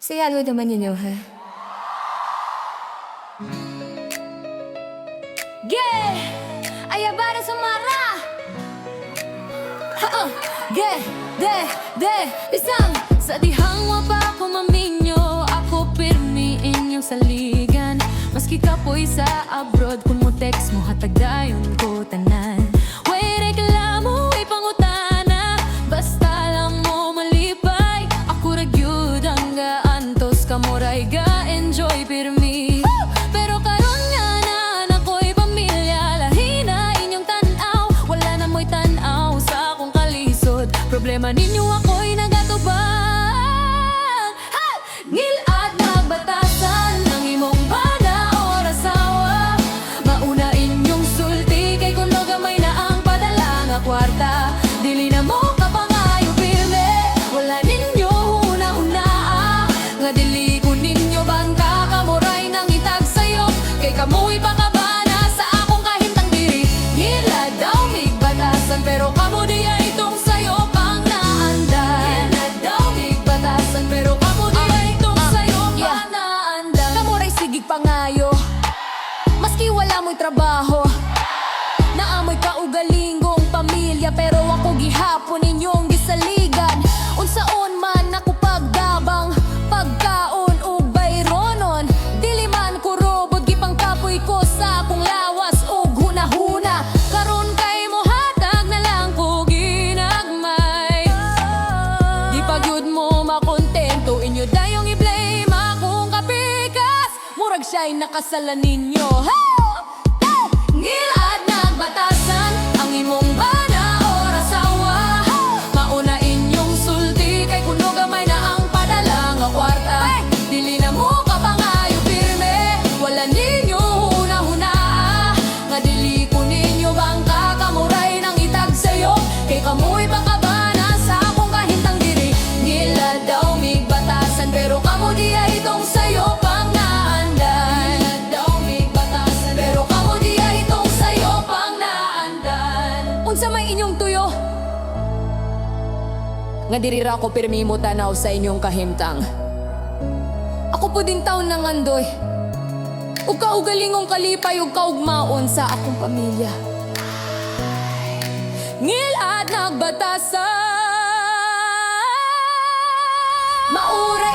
Sayalo naman ninyo, ha? Ge! Ayabara sumara! Ha-oh! Ge! De! Isang! Sa dihang wapa ko maminyo, ako pirmi inyong saligan. Maski kapoy sa abroad, kung mo text mo hatag dayon ko tanan. Way reklamo, way pangutana, basta lang mo malipay. Ako ragyud ang gaantos, kamoray ga-enjoy pirmi. Pero karon nga na ako'y pamilya, lahi na inyong tanaw, wala na mo'y tanaw sa akong kalisod. Problema ninyo ako'y nagatubang. Ngilad nagbatasan ng imong bana o rasawa. Mauna inyong sulti, kay kuno gamay na ang padala nga kwarta. Dili na mo kapangayo pirme, wala ninyo una-una. Nga dili ko ninyo bangka, kamuray nang itag sayo. Kay kamuy pakabana sa akong kahintang diri. Ngilad daw migbatasan, pero kamo diya itong sayo pang naandan. Ngilad daw migbatasan, pero kamo diya itong sayo pang naandan. Kamuray sigig pangayo, maski wala mo'y trabaho. Naamoy kaugalingong pamilya, pero ako gihapon ninyong gisaligan. Unsaon man ako pagdabang, pagkaon ug bayronon. Dili man ko robot, gipangkapoy ko sa akong lawas ug hunahuna. Karon kay mo hatag na lang ko ginagmay. Di pagyud mo makontento, inyo dayong i-blame akong kapikas. Murag siya'y nakasalan ninyo. Ngilad nagbatasan ang imong bana o rasawa. Mauna inyong sulti, kay kuno gamay na ang padala nga kwarta. Dili na mo kapangayo pirme, wala ninyo huna-huna. Nga dili ko ninyo bangka, kamuray nang itag sayo. Kay kamuy pakabana sa akong kahintang diri. Ngilad daw migbatasan, pero kamo diya itong sayo pang naandan. Ngilad daw migbatasan, pero kamo diya itong sayo pang naandan. Unsa may inyong tuyo? Nga diri ra ko pirmi mo tanaw sa inyong kahimtang. Ako po din taon ng andoy, ug kaugalingong kalipay ug kaugmaon sa akong pamilya. Ngilad nagbatasan, maura